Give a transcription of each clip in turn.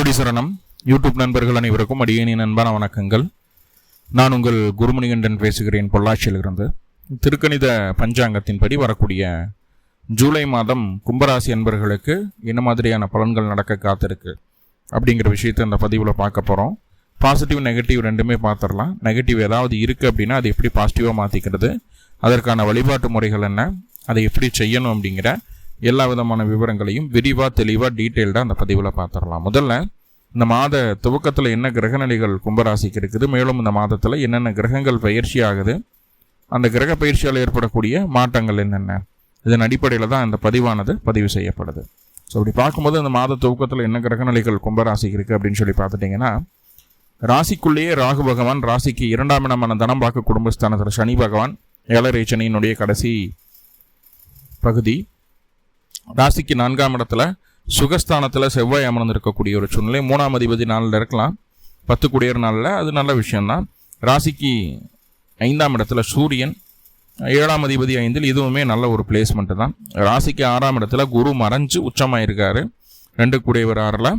திருவடி சரணம். யூடியூப் நண்பர்கள் அனைவருக்கும் அடியேனின் அன்பான வணக்கங்கள். நான் உங்கள் குருமணிகண்டன் பேசுகிறேன், பொள்ளாச்சியிலிருந்து. திருக்கணித பஞ்சாங்கத்தின்படி வரக்கூடிய ஜூலை மாதம் கும்பராசி அன்பர்களுக்கு என்ன மாதிரியான பலன்கள் நடக்க காத்திருக்கு அப்படிங்கிற விஷயத்தை இந்த பதிவில் பார்க்க போகிறோம். பாசிட்டிவ் நெகட்டிவ் ரெண்டுமே பார்த்துடலாம். நெகட்டிவ் ஏதாவது இருக்குது அப்படின்னா அது எப்படி பாசிட்டிவாக மாற்றிக்கிறது, அதற்கான வழிபாட்டு முறைகள் என்ன, அதை எப்படி செய்யணும் அப்படிங்கிற எல்லா விதமான விவரங்களையும் விரிவாக தெளிவாக டீட்டெயில்டாக அந்த பதிவில் பார்த்துடலாம். முதல்ல இந்த மாத துவக்கத்தில் என்ன கிரகநிலைகள் கும்பராசிக்கு இருக்குது, மேலும் இந்த மாதத்தில் என்னென்ன கிரகங்கள் பயிற்சி ஆகுது, அந்த கிரக பயிற்சியால் ஏற்படக்கூடிய மாற்றங்கள் என்னென்ன, இதன் அடிப்படையில் தான் இந்த பதிவானது பதிவு செய்யப்படுது. ஸோ அப்படி பார்க்கும்போது இந்த மாத துவக்கத்தில் என்ன கிரகநிலைகள் கும்பராசிக்கு இருக்குது அப்படின்னு சொல்லி பார்த்துட்டிங்கன்னா, ராசிக்குள்ளேயே ராகு பகவான், ராசிக்கு 2ஆம் இடமான தனம் பார்க்க குடும்பஸ்தானத்தில் சனி பகவான், ஏழரை சனியினுடைய கடைசி பகுதி, ராசிக்கு 4ஆம் இடத்துல சுகஸ்தானத்தில் செவ்வாய் அமர்ந்திருக்கக்கூடிய ஒரு சூழ்நிலை. 3ஆம் அதிபதி நாளில் இருக்கலாம், 10 குடியர் நாளில், அது நல்ல விஷயம்தான். ராசிக்கு 5ஆம் இடத்துல சூரியன், 7ஆம் அதிபதி 5, இதுவுமே நல்ல ஒரு பிளேஸ்மெண்ட்டு தான். ராசிக்கு 6ஆம் இடத்துல குரு மறைஞ்சு உச்சமாயிருக்காரு, 2 குடியவர் 6ல்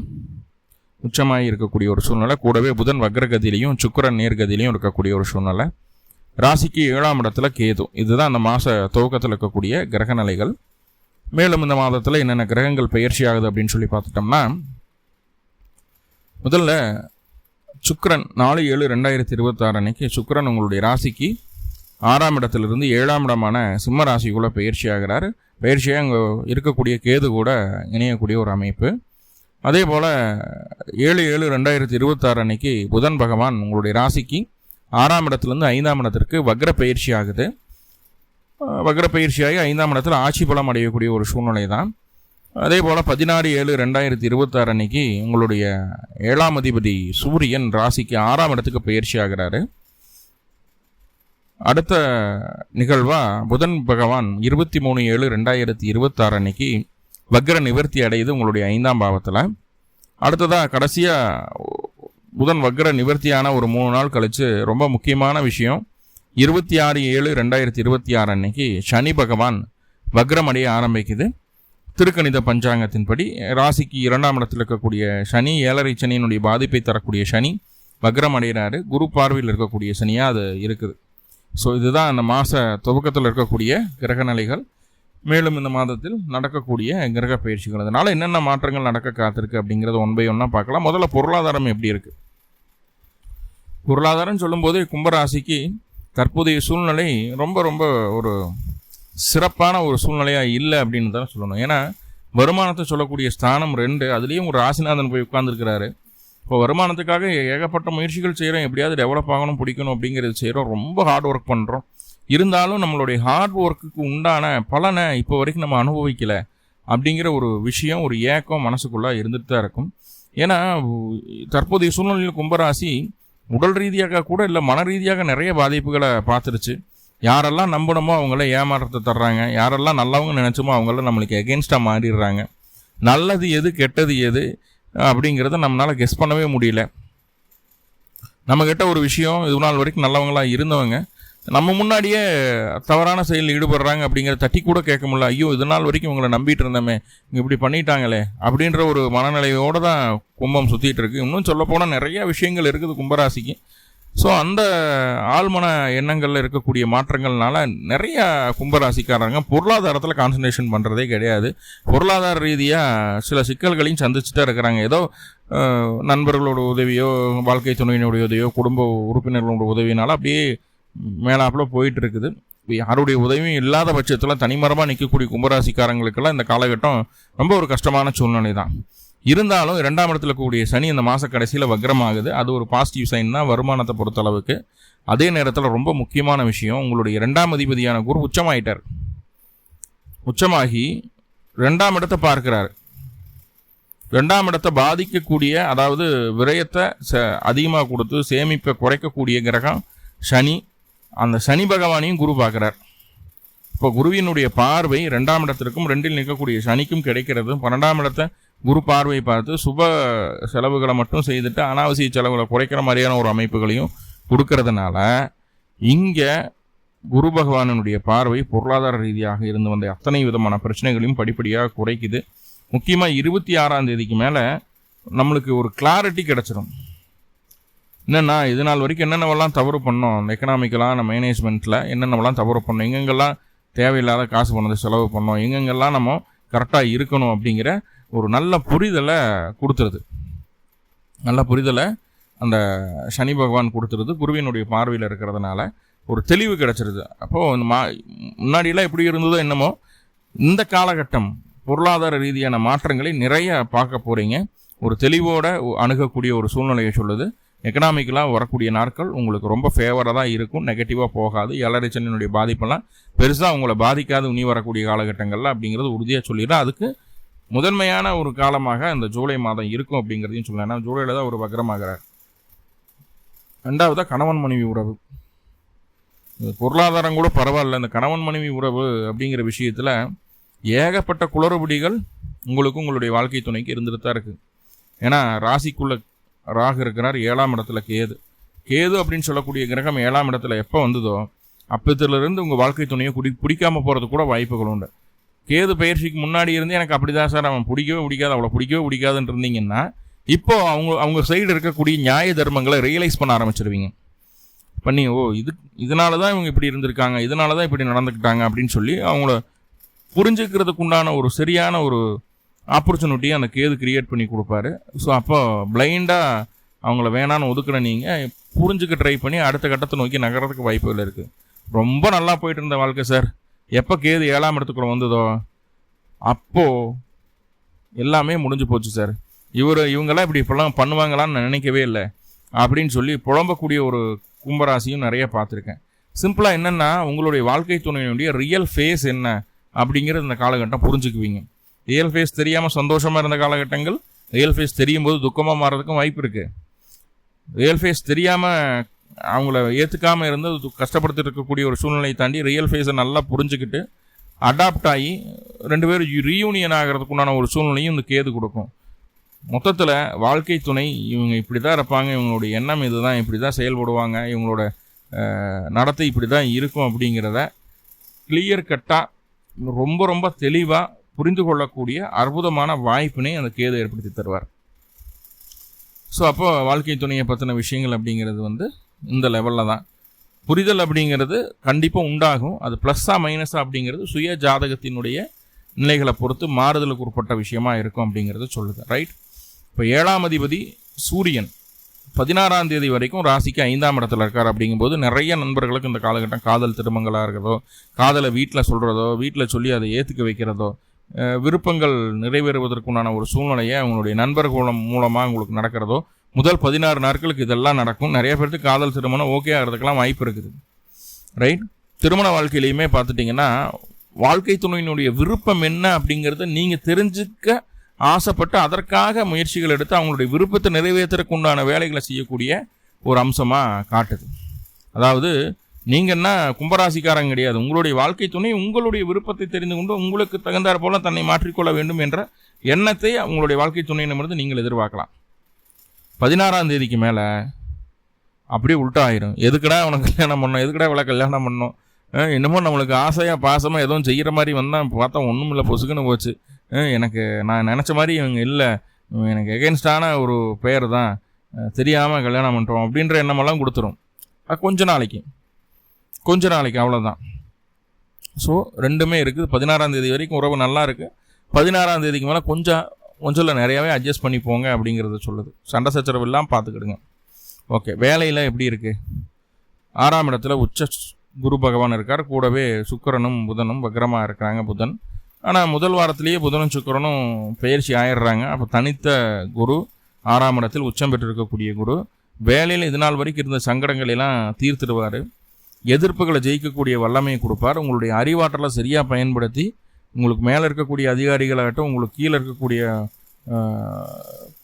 உச்சமாகி இருக்கக்கூடிய ஒரு சூழ்நிலை. கூடவே புதன் வக்ரகதியிலையும் சுக்கிரன் நேர்கதியிலையும் இருக்கக்கூடிய ஒரு சூழ்நிலை. ராசிக்கு 7ஆம் இடத்துல கேது. இதுதான் அந்த மாத துவக்கத்தில் இருக்கக்கூடிய கிரகநிலைகள். மேலும் இந்த மாதத்தில் என்னென்ன கிரகங்கள் பயிற்சி ஆகுது அப்படின்னு சொல்லி பார்த்துட்டோம்னா, முதல்ல சுக்கிரன் 4/7/2026 அன்னைக்கு சுக்கிரன் உங்களுடைய ராசிக்கு 6ஆம் இடத்திலிருந்து 7ஆம் இடமான சிம்ம ராசிக்குள்ளே பயிற்சி ஆகிறார். பயிற்சியாக அங்கே இருக்கக்கூடிய கேது கூட இணையக்கூடிய ஒரு அமைப்பு. அதே போல் 7/7/2026 அன்னைக்கு புதன் பகவான் உங்களுடைய ராசிக்கு 6ஆம் இடத்துலேருந்து 5ஆம் இடத்திற்கு வக்ர பயிற்சி ஆகுது. வக்ர பயிற்சியாகி 5ஆம் இடத்துல ஆட்சி பலம் அடையக்கூடிய ஒரு சூழ்நிலை தான். அதே போல் 16/7/2026 அன்னைக்கு உங்களுடைய 7ஆம் அதிபதி சூரியன் ராசிக்கு 6ஆம் இடத்துக்கு பயிற்சி ஆகிறாரு. அடுத்த நிகழ்வாக புதன் பகவான் 23/7/2026 அன்னைக்கு வக்ர நிவர்த்தி அடையுது உங்களுடைய 5ஆம் பாவத்தில். அடுத்ததாக கடைசியாக புதன் வக்ர நிவர்த்தியான ஒரு 3 நாள் கழித்து ரொம்ப முக்கியமான விஷயம், 26/7/2026 அன்னைக்கு சனி பகவான் வக்ரமடைய ஆரம்பிக்குது. திருக்கணித பஞ்சாங்கத்தின்படி ராசிக்கு 2ஆம் இடத்தில் இருக்கக்கூடிய சனி, ஏழரை சனியினுடைய பாதிப்பை தரக்கூடிய சனி வக்ரம் அடைகிறாரு. குரு பார்வையில் இருக்கக்கூடிய சனியாக அது இருக்குது. ஸோ இதுதான் அந்த மாத துவக்கத்தில் இருக்கக்கூடிய கிரகநிலைகள். மேலும் இந்த மாதத்தில் நடக்கக்கூடிய கிரக பயிற்சிகள், அதனால் என்னென்ன மாற்றங்கள் நடக்க காத்திருக்கு அப்படிங்கிறத ஒன் பை ஒன்னாக பார்க்கலாம். முதல்ல பொருளாதாரம் எப்படி இருக்குது. பொருளாதாரம் சொல்லும்போது கும்பராசிக்கு தற்போதைய சூழ்நிலை ரொம்ப ரொம்ப ஒரு சிறப்பான ஒரு சூழ்நிலையாக இல்லை அப்படின்னு தான் சொல்லணும். ஏன்னா வருமானத்தை சொல்லக்கூடிய ஸ்தானம் 2, அதுலேயும் ஒரு ராசிநாதன் போய் உட்கார்ந்துருக்கிறாரு. இப்போ வருமானத்துக்காக ஏகப்பட்ட முயற்சிகள் செய்கிறோம், எப்படியாவது டெவலப் ஆகணும், பிடிக்கணும் அப்படிங்கிறது செய்கிறோம், ரொம்ப ஹார்ட் ஒர்க் பண்ணுறோம். இருந்தாலும் நம்மளுடைய ஹார்ட் ஒர்க்குக்கு உண்டான பலனை இப்போ வரைக்கும் நம்ம அனுபவிக்கலை அப்படிங்கிற ஒரு விஷயம், ஒரு ஏக்கம் மனசுக்குள்ளே இருந்துட்டு தான் இருக்கும். ஏன்னா தற்போதைய சூழ்நிலையில் கும்பராசி உடல் ரீதியாக கூட இல்லை, மன ரீதியாக நிறைய பாதிப்புகளை பார்த்துருச்சு. யாரெல்லாம் நம்பணுமோ அவங்கள ஏமாற்றத்தை தர்றாங்க, யாரெல்லாம் நல்லவங்க நினச்சோமோ அவங்கள நம்மளுக்கு எகென்ஸ்டாக மாறிடுறாங்க. நல்லது எது கெட்டது எது அப்படிங்கிறத நம்மளால் கெஸ் பண்ணவே முடியல. நம்மக்கிட்ட ஒரு விஷயம், இது நாள் வரைக்கும் நல்லவங்களாக இருந்தவங்க நம்ம முன்னாடியே தவறான செயலில் ஈடுபடுறாங்க அப்படிங்கிறத தட்டி கூட கேட்க முடியல. ஐயோ, இது நாள் வரைக்கும் இவங்களை நம்பிட்டு இருந்தோமே, இங்கே இப்படி பண்ணிட்டாங்களே அப்படின்ற ஒரு மனநிலையோடு தான் கும்பம் சுற்றிட்டு இருக்கு. இன்னும் சொல்லப்போனால் நிறைய விஷயங்கள் இருக்குது கும்பராசிக்கு. ஸோ அந்த ஆழ்மன எண்ணங்களில் இருக்கக்கூடிய மாற்றங்கள்னால நிறைய கும்பராசிக்காரங்க பொருளாதாரத்தில் கான்சன்ட்ரேஷன் பண்ணுறதே கிடையாது. பொருளாதார ரீதியாக சில சிக்கல்களையும் சந்திச்சுட்டே இருக்கிறாங்க. ஏதோ நண்பர்களோட உதவியோ, வாழ்க்கை துணையினுடைய உதவியோ, குடும்ப உறுப்பினர்களோட உதவினால அப்படியே மேலாப்பில் போயிட்டு இருக்குது. யாருடைய உதவியும் இல்லாத பட்சத்தில் தனிமரமாக நிற்கக்கூடிய கும்பராசிக்காரங்களுக்கெல்லாம் இந்த காலகட்டம் ரொம்ப ஒரு கஷ்டமான சூழ்நிலை தான். இருந்தாலும் 2ஆம் இடத்துல கூடிய சனி இந்த மாத கடைசியில் வக்ரமாகுது. அது ஒரு பாசிட்டிவ் சைன் தான் வருமானத்தை பொறுத்தளவுக்கு. அதே நேரத்தில் ரொம்ப முக்கியமான விஷயம், உங்களுடைய 2ஆம் அதிபதியான குரு உச்சமாயிட்டார். உச்சமாகி 2ஆம் இடத்தை பார்க்கிறார். 2ஆம் இடத்தை பாதிக்கக்கூடிய, அதாவது விரயத்தை அதிகமாக கொடுத்து சேமிப்பை குறைக்கக்கூடிய கிரகம் சனி. அந்த சனி பகவானையும் குரு பார்க்குறார். இப்போ குருவினுடைய பார்வை 2ஆம் இடத்திற்கும் 2இல் நிற்கக்கூடிய சனிக்கும் கிடைக்கிறது. 12ஆம் இடத்தை குரு பார்வை பார்த்து சுப செலவுகளை மட்டும் செய்துட்டு அனாவசிய செலவுகளை குறைக்கிற மாதிரியான ஒரு அமைப்புகளையும் கொடுக்கறதுனால இங்கே குரு பகவானுடைய பார்வை பொருளாதார ரீதியாக இருந்து வந்த அத்தனை விதமான பிரச்சனைகளையும் படிப்படியாக குறைக்குது. முக்கியமாக 26ஆம் தேதிக்கு மேலே நம்மளுக்கு ஒரு கிளாரிட்டி கிடச்சிரும். என்னென்னா இது நாள் வரைக்கும் என்னென்னவெல்லாம் தவறு பண்ணோம், அந்த எக்கனாமிக்கலான மேனேஜ்மெண்ட்டில் என்னென்னவெல்லாம் தவறு பண்ணோம், எங்கெங்கெல்லாம் தேவையில்லாத காசு பண்ணது செலவு பண்ணோம், எங்கெங்கெல்லாம் நம்ம கரெக்டாக இருக்கணும் அப்படிங்கிற ஒரு நல்ல புரிதலை கொடுத்துருது. நல்ல புரிதலை அந்த சனி பகவான் கொடுத்துருது. குருவினுடைய பார்வையில் இருக்கிறதுனால ஒரு தெளிவு கிடச்சிருது. அப்போது இந்த முன்னாடியெல்லாம் எப்படி இருந்ததோ என்னமோ, இந்த காலகட்டம் பொருளாதார ரீதியான மாற்றங்களை நிறைய பார்க்க போகிறீங்க. ஒரு தெளிவோடு அணுகக்கூடிய ஒரு சூழ்நிலையை சொல்லுது. எக்கனாமிக்கலாக வரக்கூடிய நாட்கள் உங்களுக்கு ரொம்ப ஃபேவராக தான் இருக்கும், நெகட்டிவாக போகாது. ஏழரைச்சனினுடைய பாதிப்பெல்லாம் பெருசாக உங்களை பாதிக்காது இனி வரக்கூடிய காலகட்டங்களில் அப்படிங்கிறது உறுதியாக சொல்லிடுறேன். அதுக்கு முதன்மையான ஒரு காலமாக இந்த ஜூலை மாதம் இருக்கும் அப்படிங்கிறதையும் சொல்லலாம். ஏன்னா ஜூலையில் தான் ஒரு வக்ரமாகிறார். ரெண்டாவதாக கணவன் மனைவி உறவு. பொருளாதாரம் கூட பரவாயில்ல, இந்த கணவன் மனைவி உறவு அப்படிங்கிற விஷயத்தில் ஏகப்பட்ட குளறுபடிகள் உங்களுக்கும் உங்களுடைய வாழ்க்கை துணைக்கு இருந்துட்டு தான் இருக்குது. ஏன்னா ராசிக்குள்ள ராகு இருக்கிறார், 7ஆம் இடத்துல கேது. கேது அப்படின்னு சொல்லக்கூடிய கிரகம் 7ஆம் இடத்துல எப்போ வந்ததோ அப்பத்திலிருந்து உங்கள் வாழ்க்கை துணையை பிடிக்காமல் போகிறது கூட வாய்ப்புகள் உண்டு. கேது பயிற்சிக்கு முன்னாடி இருந்து எனக்கு அப்படி தான் சார், அவன் பிடிக்கவே பிடிக்காது, அவளை பிடிக்கவே பிடிக்காதுன்னு இருந்தீங்கன்னா இப்போது அவங்க சைடு இருக்கக்கூடிய நியாய தர்மங்களை ரியலைஸ் பண்ண ஆரம்பிச்சிருவீங்க. பண்ணி இதனால தான் இவங்க இப்படி இருந்திருக்காங்க, இதனால தான் இப்படி நடந்துக்கிட்டாங்க அப்படின்னு சொல்லி அவங்கள புரிஞ்சுக்கிறதுக்கு உண்டான ஒரு சரியான ஒரு ஆப்பர்ச்சுனிட்டியை அந்த கேது கிரியேட் பண்ணி கொடுப்பாரு. ஸோ அப்போ பிளைண்டாக அவங்கள வேணான்னு ஒதுக்குற நீங்கள் புரிஞ்சுக்க ட்ரை பண்ணி அடுத்த கட்டத்தை நோக்கி நகரத்துக்கு வாய்ப்புகள் இருக்குது. ரொம்ப நல்லா போயிட்டு இருந்த வாழ்க்கை சார், எப்போ கேது 7ஆம் இடத்துக்குள்ள வந்ததோ அப்போது எல்லாமே முடிஞ்சு போச்சு சார், இவங்கெல்லாம் இப்படிலாம் பண்ணுவாங்களான்னு நான் நினைக்கவே இல்லை அப்படின்னு சொல்லி புலம்பக்கூடிய ஒரு கும்பராசியும் நிறைய பார்த்துருக்கேன். சிம்பிளாக என்னென்னா உங்களுடைய வாழ்க்கை துணையினுடைய ரியல் ஃபேஸ் என்ன அப்படிங்கிறது இந்த காலகட்டம் புரிஞ்சுக்குவீங்க. ரியல் ஃபேஸ் தெரியாமல் சந்தோஷமாக இருந்த காலகட்டங்கள் ரியல் ஃபேஸ் தெரியும் போது துக்கமாக மாறதுக்கும் வாய்ப்பு இருக்குது. ரியல் ஃபேஸ் தெரியாமல் அவங்கள ஏற்றுக்காமல் இருந்து கஷ்டப்படுத்திட்டு இருக்கக்கூடிய ஒரு சூழ்நிலையை தாண்டி ரியல் ஃபேஸை நல்லா புரிஞ்சுக்கிட்டு அடாப்ட் ஆகி 2 பேரும் ரீயூனியன் ஆகிறதுக்கு உண்டான ஒரு சூழ்நிலையும் இந்த கேது கொடுக்கும். மொத்தத்தில் வாழ்க்கை துணை இவங்க இப்படி தான் இருப்பாங்க, இவங்களுடைய எண்ணம் இது தான், இப்படி தான் செயல்படுவாங்க, இவங்களோட நடத்தை இப்படி தான் இருக்கும் அப்படிங்கிறத கிளியர் கட்டாக ரொம்ப ரொம்ப தெளிவாக புரிந்து கொள்ளக்கூடிய அற்புதமான வாய்ப்பினை அந்த கேது ஏற்படுத்தி தருவார். ஸோ அப்போ வாழ்க்கை துணையை பற்றின விஷயங்கள் அப்படிங்கிறது இந்த லெவலில் தான். புரிதல் அப்படிங்கிறது கண்டிப்பாக உண்டாகும். அது ப்ளஸ்ஸா மைனஸா அப்படிங்கிறது சுய ஜாதகத்தினுடைய நிலைகளை பொறுத்து மாறுதலுக்கு உட்பட்ட விஷயமா இருக்கும் அப்படிங்கிறது சொல்லுது. ரைட். இப்போ 7ஆம் அதிபதி சூரியன் 16ஆம் தேதி வரைக்கும் ராசிக்கு 5ஆம் இடத்துல இருக்கார். அப்படிங்கும்போது நிறைய நண்பர்களுக்கு இந்த காலகட்டம் காதல் திருமங்களாக இருக்கிறதோ, காதலை வீட்டில் சொல்கிறதோ, வீட்டில் சொல்லி அதை ஏற்றுக்க வைக்கிறதோ, விருப்பங்கள் நிறைவேறுவதற்குண்டான ஒரு சூழ்நிலையை அவங்களுடைய நண்பர்கள் மூலமாக உங்களுக்கு நடக்கிறதோ, முதல் 16 நாட்களுக்கு இதெல்லாம் நடக்கும். நிறைய பேருக்கு காதல் திருமணம் ஓகே ஆகிறதுக்கெல்லாம் வாய்ப்பு இருக்குது. ரைட். திருமண வாழ்க்கையிலையுமே பார்த்துட்டிங்கன்னா வாழ்க்கை துணையினுடைய விருப்பம் என்ன அப்படிங்கிறத நீங்கள் தெரிஞ்சுக்க ஆசைப்பட்டு அதற்காக முயற்சிகள் எடுத்து அவங்களுடைய விருப்பத்தை நிறைவேற்றுறதுக்கு உண்டான வேலைகளை செய்யக்கூடிய ஒரு அம்சமாக காட்டுது. அதாவது நீங்கன்னா கும்பராசிக்காரங்க கிடையாது, உங்களுடைய வாழ்க்கை துணை உங்களுடைய விருப்பத்தை தெரிந்து கொண்டு உங்களுக்கு தகுந்தாற் போல தன்னை மாற்றிக்கொள்ள வேண்டும் என்ற எண்ணத்தை உங்களுடைய வாழ்க்கை துணையினமிருந்து நீங்கள் எதிர்பார்க்கலாம். 16ஆம் தேதிக்கு மேலே அப்படியே உள்ட்டா ஆயிரும். எதுக்கடா உனக்கு கல்யாணம் பண்ணோம், எதுக்கடா இவ்வளோ கல்யாணம் பண்ணோம், என்னமோ நம்மளுக்கு ஆசையாக பாசமாக எதுவும் செய்கிற மாதிரி வந்தால் பார்த்தா ஒன்றும் இல்லை, பொசுக்குன்னு போச்சு, எனக்கு நான் நினச்ச மாதிரி இவங்க இல்லை, எனக்கு எகென்ஸ்டான ஒரு பெயர் தான், தெரியாமல் கல்யாணம் பண்ணுறோம் அப்படின்ற எண்ணமெல்லாம் கொடுத்துரும். கொஞ்ச நாளைக்கு அவ்வளோதான். ஸோ ரெண்டுமே இருக்குது. 16ஆம் தேதி வரைக்கும் உறவு நல்லா இருக்குது. 16ஆம் தேதிக்கு மேலே கொஞ்சம் இல்லை நிறையாவே அட்ஜஸ்ட் பண்ணி போங்க அப்படிங்கிறத சொல்லுது. சண்டை சச்சரவு இல்லாமல் பார்த்துக்கிடுங்க. ஓகே. வேலையில் எப்படி இருக்குது? 6ஆம் இடத்துல உச்ச குரு பகவான் இருக்கார். கூடவே சுக்கிரனும் புதனும் வக்ரமாக இருக்கிறாங்க. புதன் ஆனால் முதல் வாரத்திலேயே புதனும் சுக்கிரனும் பயிற்சி ஆயிடுறாங்க. அப்போ தனித்த குரு 6ஆம் இடத்தில் உச்சம் பெற்றிருக்கக்கூடிய குரு வேலையில் இது நாள் வரைக்கும் இருந்த சங்கடங்களெல்லாம் தீர்த்துடுவார். எதிர்ப்புகளை ஜெயிக்கக்கூடிய வல்லமையை கொடுப்பார். உங்களுடைய அறிவாற்றலை சரியாக பயன்படுத்தி உங்களுக்கு மேலே இருக்கக்கூடிய அதிகாரிகளாகட்டும், உங்களுக்கு கீழே இருக்கக்கூடிய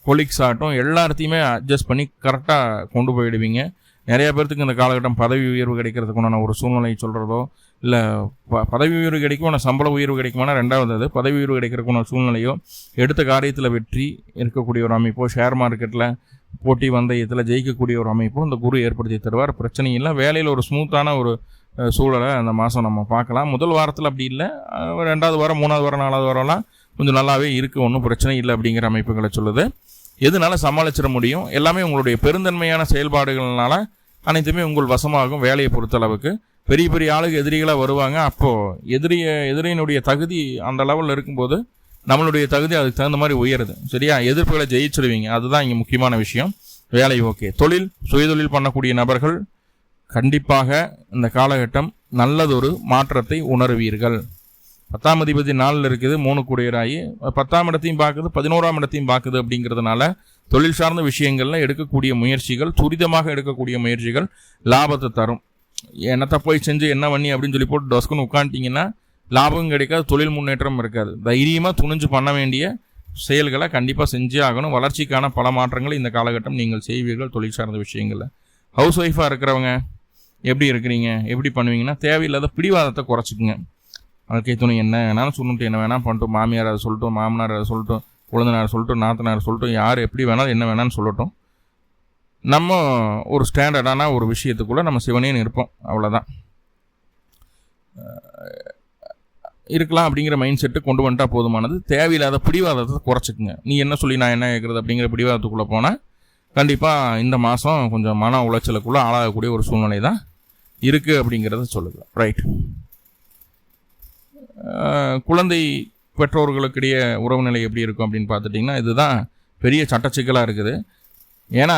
கொலீக்ஸ் ஆகட்டும், எல்லாத்தையுமே அட்ஜஸ்ட் பண்ணி கரெக்டாக கொண்டு போயிடுவீங்க. நிறைய பேர்த்துக்கு இந்த காலகட்டம் பதவி உயர்வு கிடைக்கிறதுக்குண்டான ஒரு சூழ்நிலை சொல்கிறதோ, இல்லை பதவி உயர்வு கிடைக்கும், ஆனால் சம்பள உயர்வு கிடைக்குமானா ரெண்டாவது, அது பதவி உயர்வு கிடைக்கிறதுக்குள்ள சூழ்நிலையோ, எடுத்த காரியத்தில் வெற்றி இருக்கக்கூடிய ஒரு அமைப்போ, ஷேர் மார்க்கெட்டில் போட்டி வந்தயத்தில் ஜெயிக்கக்கூடிய ஒரு அமைப்போ இந்த குரு ஏற்படுத்தி தருவார். பிரச்சனை இல்லை. வேலையில் ஒரு ஸ்மூத்தான ஒரு சூழலை அந்த மாதம் நம்ம பார்க்கலாம். முதல் வாரத்தில் அப்படி இல்லை, 2வது வாரம் 3வது வாரம் 4வது வாரம்லாம் கொஞ்சம் நல்லாவே இருக்குது, ஒன்றும் பிரச்சனை இல்லை அப்படிங்கிற அமைப்புகளை சொல்லுது. எதுனால சமாளிச்சிட முடியும், எல்லாமே உங்களுடைய பெருந்தன்மையான செயல்பாடுகள்னால அனைத்துமே உங்கள் வசமாகும். வேலையை பொறுத்தளவுக்கு பெரிய பெரிய ஆளுக்கு எதிரிகளாக வருவாங்க. அப்போது எதிரியினுடைய தகுதி அந்த லெவலில் இருக்கும்போது நம்மளுடைய தகுதி அதுக்கு தகுந்த மாதிரி உயருது. சரியா? எதிர்ப்புகளை ஜெயிச்சிடுவீங்க. அதுதான் இங்கே முக்கியமான விஷயம். வேலை ஓகே. தொழில், சுயதொழில் பண்ணக்கூடிய நபர்கள் கண்டிப்பாக இந்த காலகட்டம் நல்லதொரு மாற்றத்தை உணர்வீர்கள். 10ஆம் அதிபதி நாளில் இருக்குது, 3 கூடியராகி 10ஆம் இடத்தையும் பார்க்குது, 11ஆம் இடத்தையும் பார்க்குது. அப்படிங்கிறதுனால தொழில் சார்ந்த விஷயங்கள்ல எடுக்கக்கூடிய முயற்சிகள், துரிதமாக எடுக்கக்கூடிய முயற்சிகள் லாபத்தை தரும். என்னத்தை போய் செஞ்சு என்ன பண்ணி அப்படின்னு சொல்லி போட்டு டொஸ்குன்னு உட்காந்துட்டிங்கன்னா லாபம் கிடைக்காது, தொழில் முன்னேற்றம் இருக்காது. தைரியமாக துணிஞ்சு பண்ண வேண்டிய செயல்களை கண்டிப்பாக செஞ்சே ஆகணும். வளர்ச்சிக்கான பல மாற்றங்களை இந்த காலகட்டம் நீங்கள் செய்வீர்கள் தொழில் சார்ந்த விஷயங்களில். ஹவுஸ் ஒய்ஃபாக இருக்கிறவங்க எப்படி இருக்கிறீங்க, எப்படி பண்ணுவீங்கன்னா தேவையில்லாத பிடிவாதத்தை குறைச்சிக்குங்க. வாழ்க்கை துணை என்ன வேணாலும் சொல்லிட்டு, என்ன வேணால் பண்ணிட்டோம், மாமியார் அதை சொல்லட்டும், மாமனார் அதை சொல்லட்டும், குழந்தைனார் சொல்லட்டும், நாத்தனார் சொல்லட்டும், யார் எப்படி வேணாலும் என்ன வேணாலும் சொல்லட்டும், நம்ம ஒரு ஸ்டாண்டர்டான ஒரு விஷயத்துக்குள்ளே நம்ம சிவனேன்னு இருப்போம். அவ்வளோதான் இருக்கலாம் அப்படிங்கிற மைண்ட் செட்டு கொண்டு வந்துட்டா போதுமானது. தேவையில்லாத பிடிவாதத்தை குறைச்சிக்குங்க. நீ என்ன சொல்லி நான் என்ன கேட்குறது அப்படிங்கிற பிடிவாதத்துக்குள்ளே போனால் கண்டிப்பாக இந்த மாதம் கொஞ்சம் மன உளைச்சலுக்குள்ளே ஆளாகக்கூடிய ஒரு சூழ்நிலை தான் இருக்குது அப்படிங்கிறத சொல்லுது. ரைட். குழந்தை பெற்றோர்களுக்கிடையே உறவு நிலை எப்படி இருக்கும் அப்படின்னு பார்த்துட்டிங்கன்னா இதுதான் பெரிய சட்டச்சிக்கலாக இருக்குது. ஏன்னா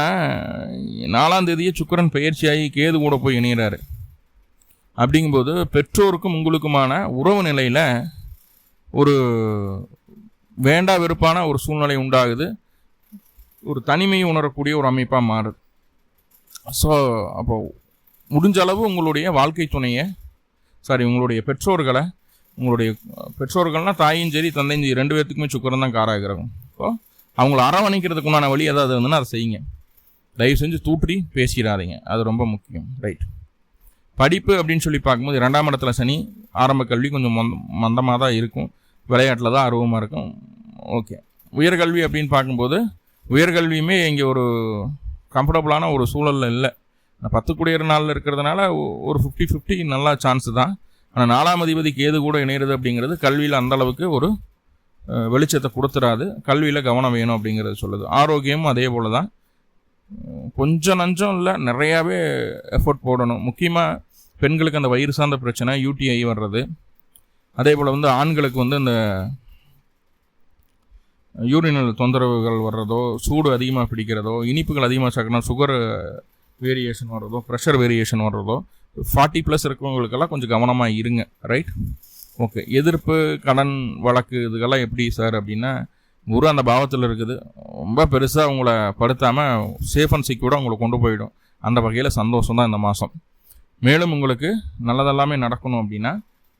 4ஆம் தேதியே சுக்கிரன் பெயர்ச்சியாகி கேது கூட போய் இணைகிறாரு. அப்படிங்கும்போது பெற்றோருக்கும் உங்களுக்குமான உறவு நிலையில் ஒரு வேண்டா வெறுப்பான ஒரு சூழ்நிலை உண்டாகுது. ஒரு தனிமையை உணரக்கூடிய ஒரு அமைப்பாக மாறுது. ஸோ அப்போது முடிஞ்ச அளவு உங்களுடைய வாழ்க்கை துணையை உங்களுடைய பெற்றோர்களை, உங்களுடைய பெற்றோர்கள்னால் தாயும் சரி தந்தையும் சரி 2 பேர்த்துக்குமே சுக்கிரன் தான் காராகிறோம். ஸோ அவங்கள அரவணைக்கிறதுக்கு உண்டான வழி ஏதாவது இருந்துன்னா அதை செய்யுங்க. தயவு செஞ்சு தூற்றி பேசிடாதீங்க, அது ரொம்ப முக்கியம். ரைட். படிப்பு அப்படின்னு சொல்லி பார்க்கும்போது 2ஆம் இடத்துல சனி, ஆரம்ப கல்வி கொஞ்சம் மந்தமாக தான் இருக்கும், விளையாட்டில் தான் ஆர்வமாக இருக்கும். ஓகே. உயர்கல்வி அப்படின்னு பார்க்கும்போது உயர்கல்வியுமே இங்கே ஒரு கம்ஃபர்டபுளான ஒரு சூழலில் இல்லை. 10 கூடியர் நாளில் இருக்கிறதுனால ஒரு 50-50 நல்லா சான்ஸு தான். ஆனால் 4ஆம் அதிபதி கேது கூட இணையிறது அப்படிங்கிறது கல்வியில் அந்தளவுக்கு ஒரு வெளிச்சத்தை கொடுத்துடாது. கல்வியில் கவனம் வேணும் அப்படிங்கிறது சொல்லுது. ஆரோக்கியமும் அதே போல் தான். கொஞ்சம் நஞ்சம் இல்லை, நிறையாவே எஃபோர்ட் போடணும். முக்கியமாக பெண்களுக்கு அந்த வயிறு சார்ந்த பிரச்சனை, யூடிஐ வர்றது, அதே போல் ஆண்களுக்கு இந்த யூரினல் தொந்தரவுகள் வர்றதோ, சூடு அதிகமாக பிடிக்கிறதோ, இனிப்புகள் அதிகமாக சாப்பிடணும், சுகர் வேரியேஷன் வர்றதோ, ப்ரெஷர் வேரியேஷன் வர்றதோ, 40+ இருக்கிறவங்களுக்கெல்லாம் கொஞ்சம் கவனமாக இருங்க. ரைட். ஓகே. எதிர்ப்பு, கடன் வழக்கு இதுக்கெல்லாம் எப்படி சார் அப்படின்னா, குரு அந்த பாவத்தில் இருக்குது. ரொம்ப பெருசாக உங்களை படுத்தாமல் சேஃப் அண்ட் செக்யூர்டாக உங்களை கொண்டு போயிடும். அந்த வகையில் சந்தோஷம் தான் இந்த மாதம். மேலும் உங்களுக்கு நல்லதெல்லாமே நடக்கணும் அப்படின்னா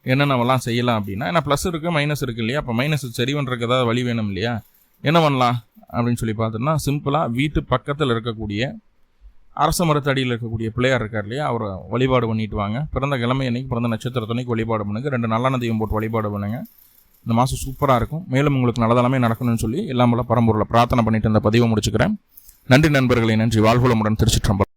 என்னென்னவெல்லாம் செய்யலாம் அப்படின்னா, ஏன்னா ப்ளஸ் இருக்குது மைனஸ் இருக்குது இல்லையா? அப்போ மைனஸ் சரி பண்ணுறதுக்கு ஏதாவது வழி வேணும் இல்லையா? என்ன பண்ணலாம் அப்படின்னு சொல்லி பார்த்தோம்னா, சிம்பிளாக வீட்டு பக்கத்தில் இருக்கக்கூடிய அரச மரத்தடியில் இருக்கக்கூடிய பிள்ளையார் இருக்கார் இல்லையா, அவரை வழிபாடு பண்ணிட்டு வாங்க. பிறந்த கிழமை அன்னைக்கு, பிறந்த நட்சத்திரத்தன்னைக்கு வழிபாடு பண்ணுங்கள். 2 நல்லெண்ணெய் தீபம் போட்டு வழிபாடு பண்ணுங்கள். இந்த மாதம் சூப்பராக இருக்கும். மேலும் உங்களுக்கு நல்லதெல்லாமே நடக்கணும்னு சொல்லி எல்லாம் போல பரம்பொருளை பிரார்த்தனை பண்ணிட்டு இந்த பதிவை முடிச்சுக்கிறேன். நன்றி நண்பர்களே, நன்றி. வாழ்வுளமுடன். திருச்சிற்றம்பலம்.